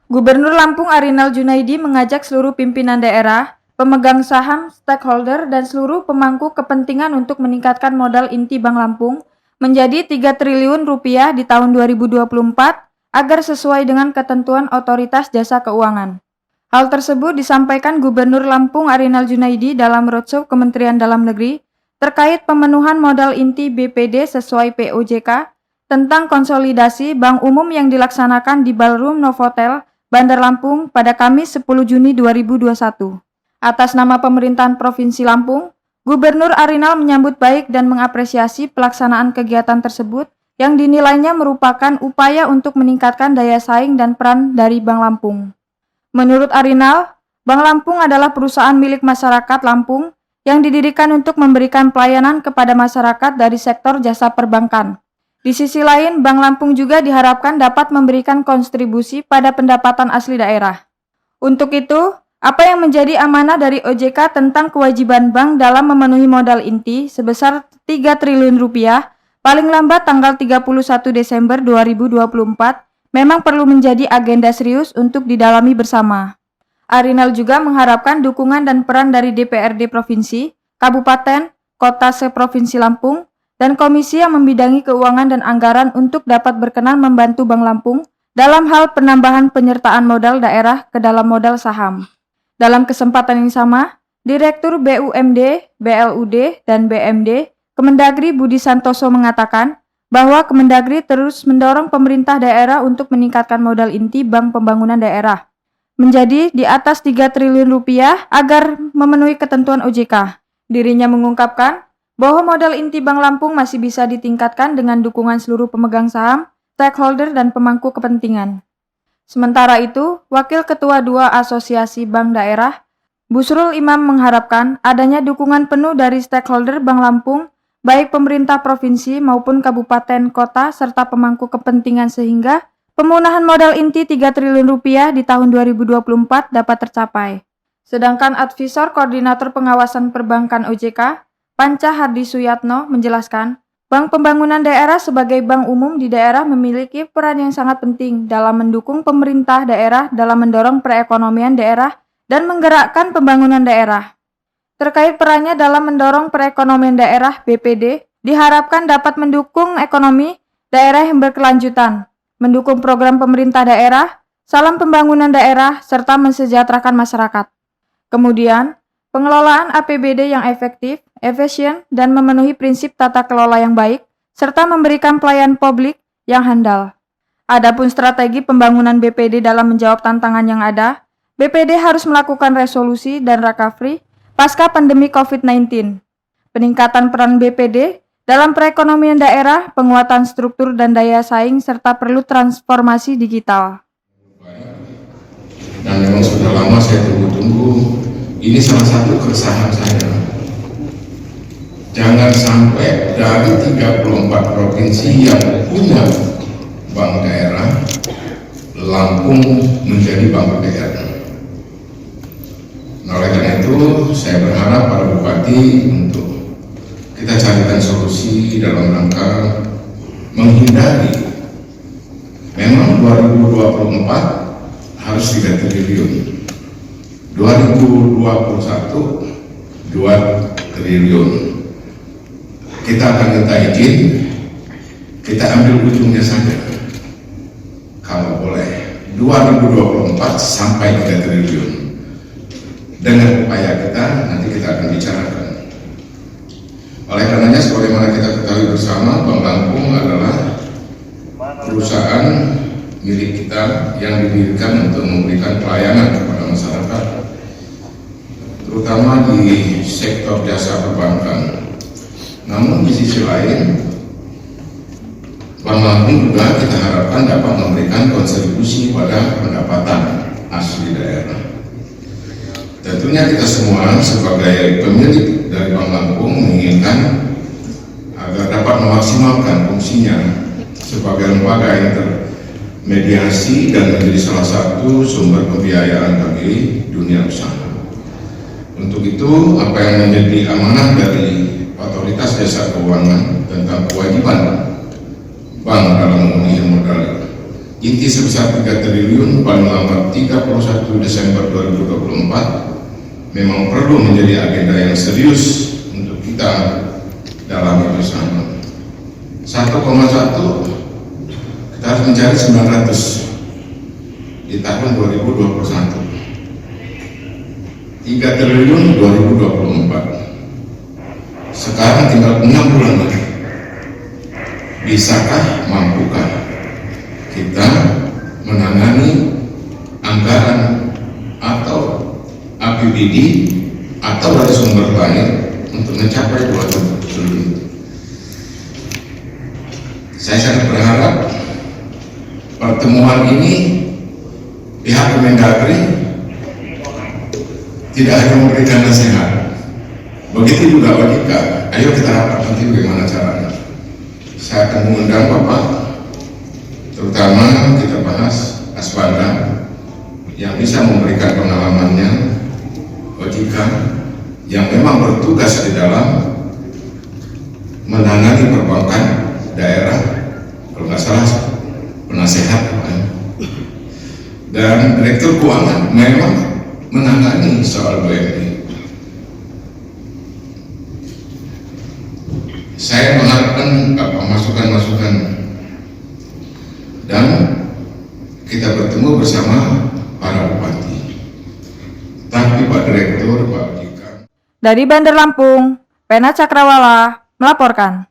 Gubernur Lampung Arinal Junaidi mengajak seluruh pimpinan daerah, pemegang saham, stakeholder, dan seluruh pemangku kepentingan untuk meningkatkan modal inti Bank Lampung menjadi 3 triliun rupiah di tahun 2024 agar sesuai dengan ketentuan Otoritas Jasa Keuangan. Hal tersebut disampaikan Gubernur Lampung Arinal Junaidi dalam roadshow Kementerian Dalam Negeri terkait pemenuhan modal inti BPD sesuai POJK tentang konsolidasi Bank Umum yang dilaksanakan di Ballroom Novotel, Bandar Lampung pada Kamis 10 Juni 2021. Atas nama pemerintahan Provinsi Lampung, Gubernur Arinal menyambut baik dan mengapresiasi pelaksanaan kegiatan tersebut yang dinilainya merupakan upaya untuk meningkatkan daya saing dan peran dari Bank Lampung. Menurut Arinal, Bank Lampung adalah perusahaan milik masyarakat Lampung yang didirikan untuk memberikan pelayanan kepada masyarakat dari sektor jasa perbankan. Di sisi lain, Bank Lampung juga diharapkan dapat memberikan kontribusi pada pendapatan asli daerah. Untuk itu, apa yang menjadi amanah dari OJK tentang kewajiban bank dalam memenuhi modal inti sebesar 3 triliun rupiah paling lambat tanggal 31 Desember 2024 memang perlu menjadi agenda serius untuk didalami bersama. Arinal juga mengharapkan dukungan dan peran dari DPRD Provinsi, Kabupaten, Kota se-Provinsi Lampung, dan komisi yang membidangi keuangan dan anggaran untuk dapat berkenan membantu Bank Lampung dalam hal penambahan penyertaan modal daerah ke dalam modal saham. Dalam kesempatan yang sama, Direktur BUMD, BLUD, dan BMD, Kemendagri Budi Santoso mengatakan bahwa Kemendagri terus mendorong pemerintah daerah untuk meningkatkan modal inti Bank Pembangunan Daerah menjadi di atas 3 triliun rupiah agar memenuhi ketentuan OJK. Dirinya mengungkapkan bahwa modal inti Bank Lampung masih bisa ditingkatkan dengan dukungan seluruh pemegang saham, stakeholder, dan pemangku kepentingan. Sementara itu, Wakil Ketua 2 Asosiasi Bank Daerah, Busrul Imam mengharapkan adanya dukungan penuh dari stakeholder Bank Lampung, baik pemerintah provinsi maupun kabupaten kota serta pemangku kepentingan sehingga pemenuhan modal inti 3 triliun rupiah di tahun 2024 dapat tercapai. Sedangkan Advisor Koordinator Pengawasan Perbankan OJK, Panca Hardi Suyatno menjelaskan, Bank Pembangunan Daerah sebagai bank umum di daerah memiliki peran yang sangat penting dalam mendukung pemerintah daerah dalam mendorong perekonomian daerah dan menggerakkan pembangunan daerah. Terkait perannya dalam mendorong perekonomian daerah, BPD diharapkan dapat mendukung ekonomi daerah yang berkelanjutan, mendukung program pemerintah daerah, salam pembangunan daerah, serta mensejahterakan masyarakat. Kemudian, pengelolaan APBD yang efektif, efisien, dan memenuhi prinsip tata kelola yang baik, serta memberikan pelayanan publik yang handal. Adapun strategi pembangunan BPD dalam menjawab tantangan yang ada, BPD harus melakukan resolusi dan recovery pasca pandemi COVID-19. Peningkatan peran BPD dalam perekonomian daerah, penguatan struktur dan daya saing, serta perlu transformasi digital. Dan memang sudah lama saya tunggu-tunggu. Ini salah satu keresahan saya. Jangan sampai dari 34 provinsi yang punya bank daerah, Lampung menjadi bank daerah. Nah, oleh karena itu, saya berharap para bupati untuk kita carikan solusi dalam rangka menghindari. Memang 2024 harus 3 triliun. 2021 2 triliun. Kita akan minta izin, kita ambil ujungnya saja kalau boleh 2024 sampai 3 triliun. Dengan upaya kita nanti kita akan bicarakan. Oleh karenanya, sebagaimana kita ketahui bersama, Bank Lampung adalah perusahaan milik kita yang didirikan untuk memberikan pelayanan kepada masyarakat, terutama di sektor jasa perbankan. Namun di sisi lain, Bank Lampung juga kita harapkan dapat memberikan kontribusi pada pendapatan asli daerah. Tentunya kita semua sebagai pemilik dari Bank Lampung menginginkan agar dapat memaksimalkan fungsinya sebagai lembaga intermediasi dan menjadi salah satu sumber pembiayaan bagi dunia usaha. Untuk itu, apa yang menjadi amanah dari Otoritas Jasa Keuangan tentang kewajiban bank dalam memenuhi modal inti sebesar 3 triliun paling lambat 31 Desember 2024 memang perlu menjadi agenda yang serius untuk kita dalami bersama. 1,1 kita harus mencari 900 di tahun 2021, 3 triliun 2024. Sekarang tinggal 6 bulan lagi. Bisakah, mampukah kita menangani anggaran atau APBD atau dari sumber lain untuk mencapai 2 triliun? Saya sangat berharap pertemuan ini pihak Kemendagri tidak hanya memberikan nasihat, begitu juga Wajika. Ayo kita rapat nanti bagaimana caranya. Saya akan mengundang Bapak, terutama kita bahas Aswanda yang bisa memberikan pengalamannya, Wajika yang memang bertugas di dalam menangani perbankan daerah, kalau nggak salah penasehat, dan Direktur Keuangan memang menangani soal BNI. Saya mengharapkan masukan-masukan dan kita bertemu bersama para bupati. Tapi Pak Direktur, Pak Jika. Dari Bandar Lampung, Pena Cakrawala melaporkan.